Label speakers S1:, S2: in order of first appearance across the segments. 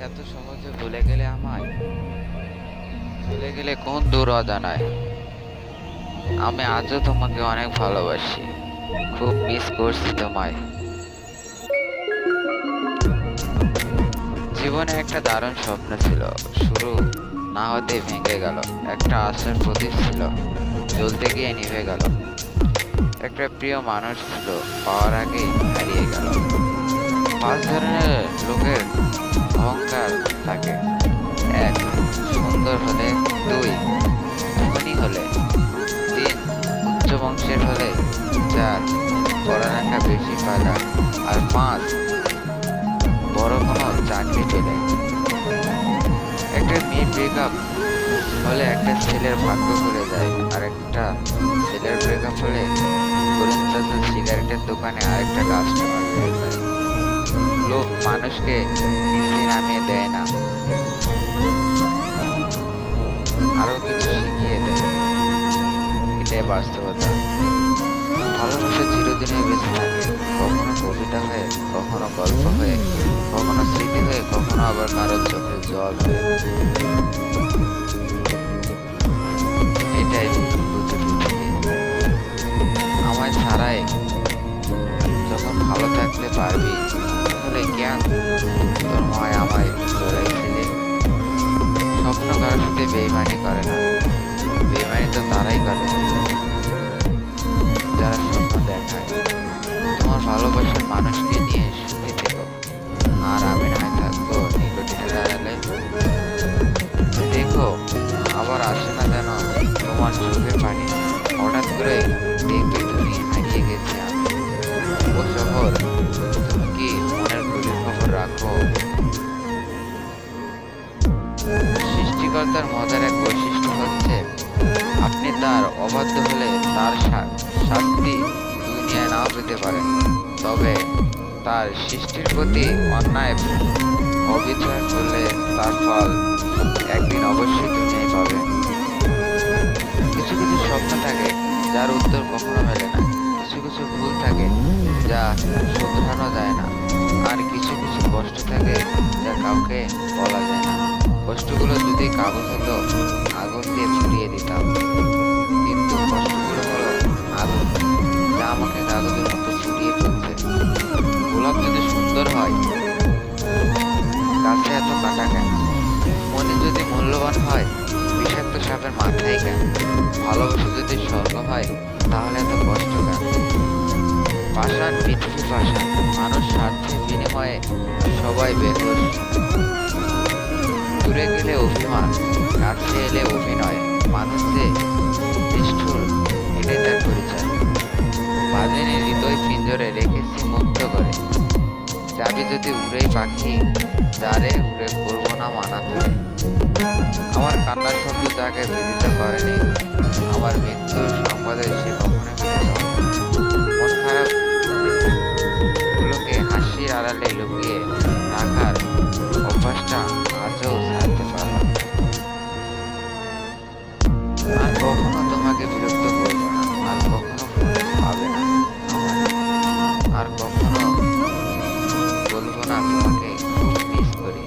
S1: এত সহজে ভুলে গেলে আমায়, চলে গেলে কোন দূর অজানায়। আমি আজও তোমাকে অনেক ভালোবাসি, খুব মিস করছি তোমায়। জীবনে একটা দারুণ স্বপ্ন ছিল, শুরু না হতেই ভেঙে গেল। একটা আশার প্রদীপ ছিল, জ্বলতে গিয়ে নিভে গেল। একটা প্রিয় মানুষ ছিল, পাওয়ার আগেই হারিয়ে গেল। পাঁচ ধরনের লোকের অহংকার থাকে: এক, সুন্দর হলে; দুই, ধনী হলে; তিন, উচ্চ বংশের হলে; চার, পড়ালেখা বেশি পারা; আর পাঁচ, বড় কোনো চাকরি পেলে। একটা মেয়ের ব্রেকআপ হলে একটা ছেলের ভাগ্য খুলে যায়, আর একটা ছেলের ব্রেকআপ হলে করিম চাচার সিগারেটের দোকানে আরেকটা কাস্টমার হয়ে যায়। লোক মানুষকে নিচে নামিয়ে দেয় না, আরো কিছু শিখিয়ে দেয়। এটাই বাস্তবতা। ভালোবাসা চিরদিনই বেঁচে থাকে, কখনো কবিতা হয়ে, কখনো গল্প হয়ে, কখনো স্মৃতি হয়ে, কখনো আবার কারো চোখের জল হয়ে। এটাই বুঝে পৃথিবী। আমায় ছাড়াই যখন ভালো থাকতে পারবি, তাহলে কেন তোর মায় আমায় জড়াইছিলি? স্বপ্ন কারোর সাথে বেইমানি করে না, বেইমানি তো তারাই করে যারা স্বপ্ন দেখায়। তোমার ভালোবাসার মানুষকে নিয়ে সুখী থেকো, আর আমি না হয় থাকবো নিকটিনের আড়ালে। দেখো, আবার আসে না যেন তোমার চোখের পানি। হঠাৎ করে দেখবে তুমি হারিয়ে গেছি আমি। ও শহর, তুমি কি মনের গভীর খবর রাখো? সৃষ্টিকর্তার মজার এক বৈশিষ্ট্য হচ্ছে, আপনি তার অবাধ্য হলে তার শাস্তি দুনিয়ায় নাও পেতে পারেন, তবে তার সৃষ্টির প্রতি অন্যায় অবিচার করলে তার ফল একদিন অবশ্যই দুনিয়ায় পাবে। কিছু কিছু স্বপ্ন থাকে যার উত্তর কখনো মেলে না, কিছু কিছু ভুল থাকে যা শুধরানো যায় না, আর কিছু কিছু কষ্ট থাকে যা কাউকে বলা যায় না। কষ্টগুলো যদি কাগজ হতো, আগুন দিয়ে ছড়িয়ে দিতাম, কিন্তু কষ্টগুলো হলো আগুন, যা আমাকে কাগজের মতো ছড়িয়ে ফেলছে। গোলাপ যদি সুন্দর হয়, গাছে এত কাটা কেন? মনে যদি মূল্যবান হয়, বিষাক্ত সাপের মাথায় কেন? ভালোবাসা যদি স্বর্গ হয়, তাহলে এত কষ্ট কেন? পাষাণ পৃথিবী পাষাণ, মানুষ স্বার্থের বিনিময়ে সবাই বেহুশ। দূরে গেলে অভিমান, কাছে এলে অভিনয়। মানুষ যে নিষ্ঠুর, এটাই তার পরিচয়। বাজেনি হৃদয় পিঞ্জরে রেখেছি মুক্ত করে, যাবি যদি উড়েই পাখি, যারে উড়ে করবো না মানা ধরে। আমার কান্নার শব্দ তাকে বিদিত করেনি, আমার মৃত্যুর সংবাদে সে কখনো মন খারাপ গুলোকে হাসির আড়ালে লুকিয়ে রাখার অভ্যাসটা আজও ছাড়তে পারলাম না। আর কখনো তোমাকে বিরক্ত করবো না, আর কখনো ফোনে পাবে না আমার, আর কখনো বলবো না তোমাকে খুব মিস করি।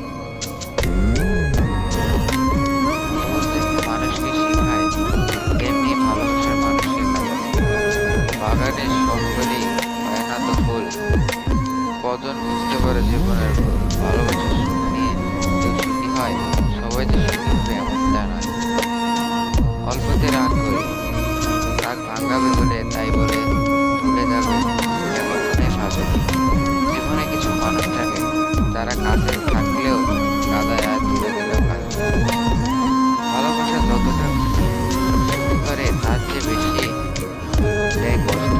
S1: মানুষকে শিখায় এমনি ভালোবাসার মানুষকে কাটানো। বাগানের সকলেই হয় না তো ফুল, কজন বুঝতে পারে জীবনের ভুল। ভালোবাসার সুখ নিয়ে কেউ সুখী হয়, সবাই যে সুখী হবে এমনটা নয়। অল্পতে রাগ করি, রাগ ভাঙাবে বলে, তাই বলে ভুলে যাবে এটা কখনোই ভাবেনি। জীবনে কিছু মানুষ থাকে যারা কাছে থাকলেও কাদায়, আর দূরে গেলেও কাঁদে। ভালোবাসা যতটা সুখী করে, তার চেয়ে বেশি দেয় কষ্ট।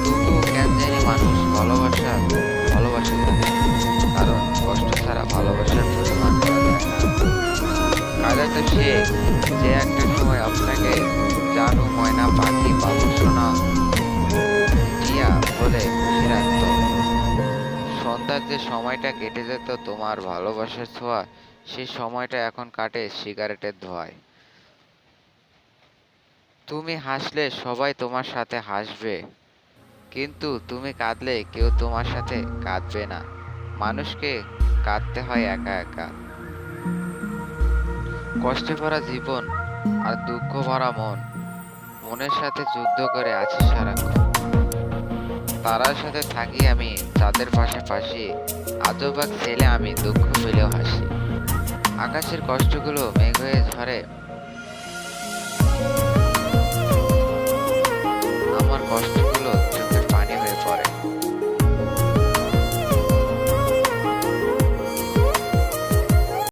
S1: তবুও কেন জানি মানুষ ভালোবাসা ভালোবাসে জানে, কারণ কষ্ট ছাড়া ভালোবাসার পরিমাণ করা যায় না। কাজে তো সে, যে একটা সময় আপনাকে জানু ময়না পাখি বাবু সোনা টিয়া বলে খুশি রাখত। সন্ধ্যার যে সময়টা কেটে যেত তোমার ভালোবাসার ছোঁয়া, সেই সময়টা এখন কাটে সিগারেটের ধোঁয়ায়। তুমি হাসলে সবাই তোমার সাথে হাসবে, কিন্তু তুমি কাঁদলে কেউ তোমার সাথে কাঁদবে না। মানুষকে কাঁদতে হয় একা একা। কষ্টে ভরা জীবন আর দুঃখ ভরা মন, মনের সাথে যুদ্ধ করে আছি সারাক্ষণ। তারার সাথে থাকি আমি চাঁদের পাশাপাশি, আজব এক ছেলে আমি, দুঃখ পেলেও হাসি। আকাশের কষ্টগুলো মেঘ হয়ে ঝরে, আমার কষ্ট